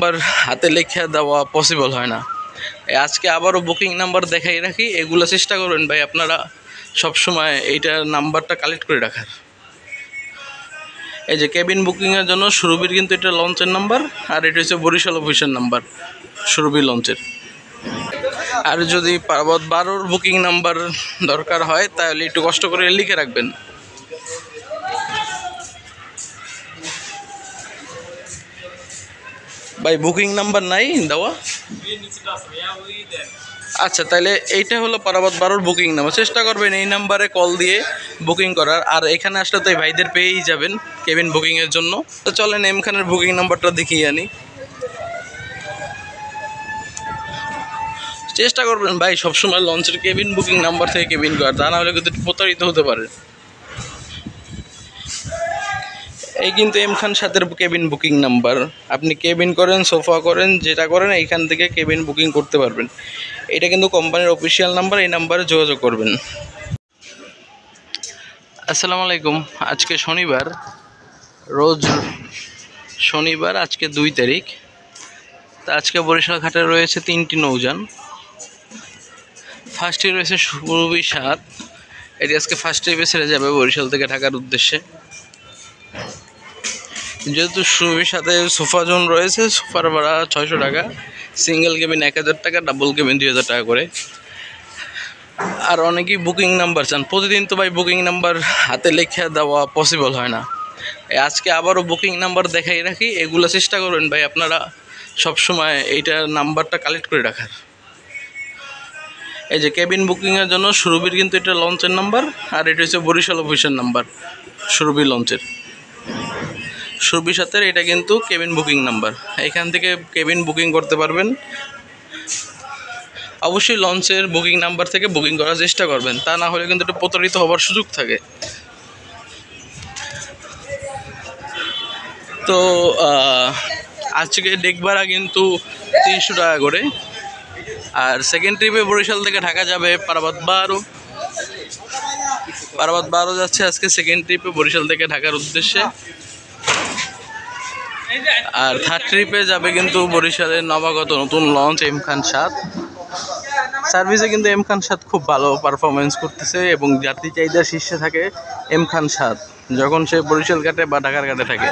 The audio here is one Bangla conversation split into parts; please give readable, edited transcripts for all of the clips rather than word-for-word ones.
নাম্বার হাতে লিখে দেওয়া পসিবল হয় না। আজকে আবারও বুকিং নাম্বার দেখাই রাখি, এগুলো চেষ্টা করবেন ভাই আপনারা সবসময় এইটার নাম্বারটা কালেক্ট করে রাখার। এই যে কেবিন বুকিংয়ের জন্য সুরভির কিন্তু এটা লঞ্চের নাম্বার, আর এটা হচ্ছে বরিশাল অফিসের নাম্বার সুরভি লঞ্চের। আর যদি পার্বত 12-র বুকিং নাম্বার দরকার হয় তাহলে একটু কষ্ট করে লিখে রাখবেন। ভাই বুকিং নাম্বার নাই দেওয়া? আচ্ছা, তাহলে এইটা হলো পারাবত 12-র বুকিং নাম্বার। চেষ্টা করবেন এই নাম্বারে কল দিয়ে বুকিং করার, আর এখানে আসলে তো এই ভাইদের পেয়েই যাবেন কেবিন বুকিংয়ের জন্য। তো চলেন এম খানের বুকিং নাম্বারটা দেখিয়ে আনি। চেষ্টা করবেন ভাই সবসময় লঞ্চের কেবিন বুকিং নাম্বার থেকে কেবিন করার, তা না হলে কিন্তু প্রতারিত হতে পারে। এই কিন্তু এম খান সাথের কেবিন বুকিং নাম্বার। আপনি কেবিন করেন, সোফা করেন, যেটা করেন এইখান থেকে কেবিন বুকিং করতে পারবেন। এটা কিন্তু কোম্পানির অফিসিয়াল নাম্বার, এই নাম্বারে যোগাযোগ করবেন। আসসালামু আলাইকুম। আজকে শনিবার, রোজ শনিবার, আজকে 2 তারিখ। তা আজকে বরিশাল ঘাটে রয়েছে 3টি নৌযান। ফার্স্টে রয়েছে সুরভি 7, এটি আজকে ফার্স্ট ট্রিপে ছেড়ে যাবে বরিশাল থেকে ঢাকার উদ্দেশ্যে। যেহেতু সুরভির সাথে সোফা জোন রয়েছে, সোফার ভাড়া 600 টাকা, সিঙ্গেল কেবিন 1000 টাকা, ডাবল কেবিন 2000 টাকা করে। আর অনেকেই বুকিং নাম্বার চান। প্রতিদিন তো ভাই বুকিং নাম্বার হাতে লিখে দেওয়া পসিবল হয় না। আজকে আবারও বুকিং নাম্বার দেখাই রাখি, এগুলো চেষ্টা করবেন ভাই আপনারা সবসময় এইটার নাম্বারটা কালেক্ট করে রাখার। এই যে কেবিন বুকিংয়ের জন্য সুরভির কিন্তু এটা লঞ্চের নাম্বার, আর এটা হচ্ছে বরিশাল অফিসের নাম্বার সুরভি লঞ্চের। সুরভি সাথে এটা কিন্তু কেবিন বুকিং নাম্বার, এখান থেকে কেবিন বুকিং করতে পারবেন। অবশ্যই লঞ্চের বুকিং নাম্বার থেকে বুকিং করার চেষ্টা করবেন, তা না হলে কিন্তু একটু প্রতারিত হওয়ার সুযোগ থাকে। তো আজকে ডেক ভাড়া কিন্তু 300 টাকা করে। আর সেকেন্ড ট্রিপে বরিশাল থেকে ঢাকা যাবে পারাবত 12। পারাবত 12 যাচ্ছে আজকে সেকেন্ড ট্রিপে বরিশাল থেকে ঢাকার উদ্দেশ্যে। আর থার্ড ট্রিপে যাবে কিন্তু বরিশালের নবাগত নতুন লঞ্চ এম খান 7। সার্ভিসে কিন্তু এম খান 7 খুব ভালো পারফরমেন্স করতেছে এবং যাত্রী চাহিদা শীর্ষে থাকে এম খান 7 যখন সে বরিশাল ঘাটে বা ঢাকার ঘাটে থাকে।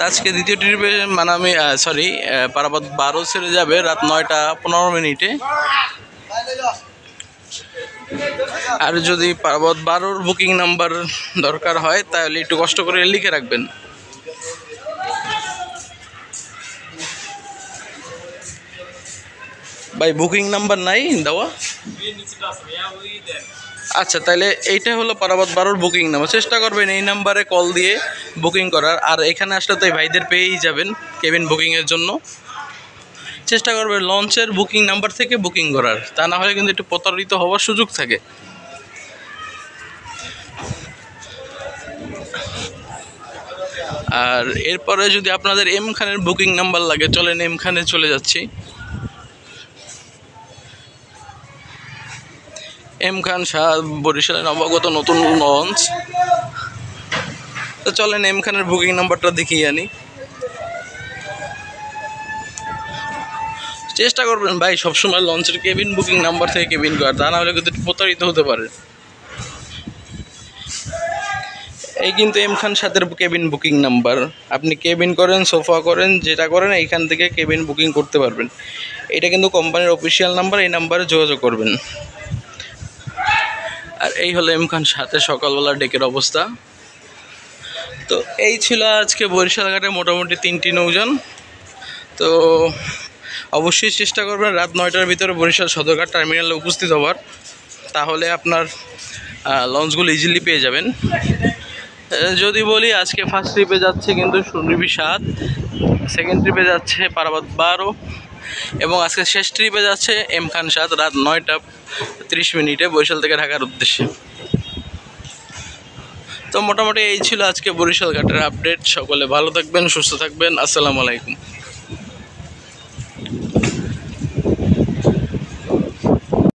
আজকে দ্বিতীয় ট্রিপে পারাবত 12 ছেড়ে যাবে রাত 9টা 15 মিনিটে। আর যদি পারাবত 12-র বুকিং নাম্বার দরকার হয় তাহলে একটু কষ্ট করে লিখে রাখবেন। ভাই বুকিং নাম্বার নাই দেওয়া? আচ্ছা, তাহলে এইটা হলো পারাবত 12-র বুকিং নাম্বার। চেষ্টা করবেন এই নাম্বারে কল দিয়ে বুকিং করার, আর এখানে আসলে তো এই ভাইদের পেয়েই যাবেন কেবিন বুকিংয়ের জন্য। চেষ্টা করবেন লঞ্চের বুকিং নাম্বার থেকে বুকিং করার, তা না হলে কিন্তু একটু প্রতারিত হওয়ার সুযোগ থাকে। আর এরপরে যদি আপনাদের এম খানের বুকিং নাম্বার লাগে, চলেন এম খানে চলে যাচ্ছি। এম খান 7 বরিশালের নবাগত নতুন লঞ্চ। তো চলেন এম খানের বুকিং নাম্বারটা দেখিয়ে আনি। চেষ্টা করবেন ভাই সবসময় লঞ্চের কেবিন বুকিং নাম্বার থেকে কেবিন করার, তা না হলে কিন্তু প্রতারিত হতে পারে। এই কিন্তু এম খান 7-এর কেবিন বুকিং নাম্বার। আপনি কেবিন করেন, সোফা করেন, যেটা করেন এইখান থেকে কেবিন বুকিং করতে পারবেন। এটা কিন্তু কোম্পানির অফিসিয়াল নাম্বার, এই নাম্বারে যোগাযোগ করবেন। আর এই হলো এম খান 7-এর সকালবেলা ডেকের অবস্থা। তো এই ছিল আজকে বরিশাল ঘাটে মোটামুটি 3টি নৌযান। তো অবশ্যই চেষ্টা করবেন রাত 9টার ভিতরে বরিশাল সদরঘাট টার্মিনালে উপস্থিত হওয়ার, তাহলে আপনার লঞ্চগুলো ইজিলি পেয়ে যাবেন। যদি বলি আজকে ফার্স্ট ট্রিপে যাচ্ছে কিন্তু সুরভি 7, সেকেন্ড ট্রিপে যাচ্ছে পারাবত 12 এবং আজকে শেষ ট্রিপে যাচ্ছে এম খান 7 রাত 9টা 30 মিনিটে বরিশাল থেকে ঢাকার উদ্দেশ্যে। তো মোটামুটি এই ছিল আজকে বরিশাল ঘাটের আপডেট। সকলে ভালো থাকবেন, সুস্থ থাকবেন। আসসালামু আলাইকুম।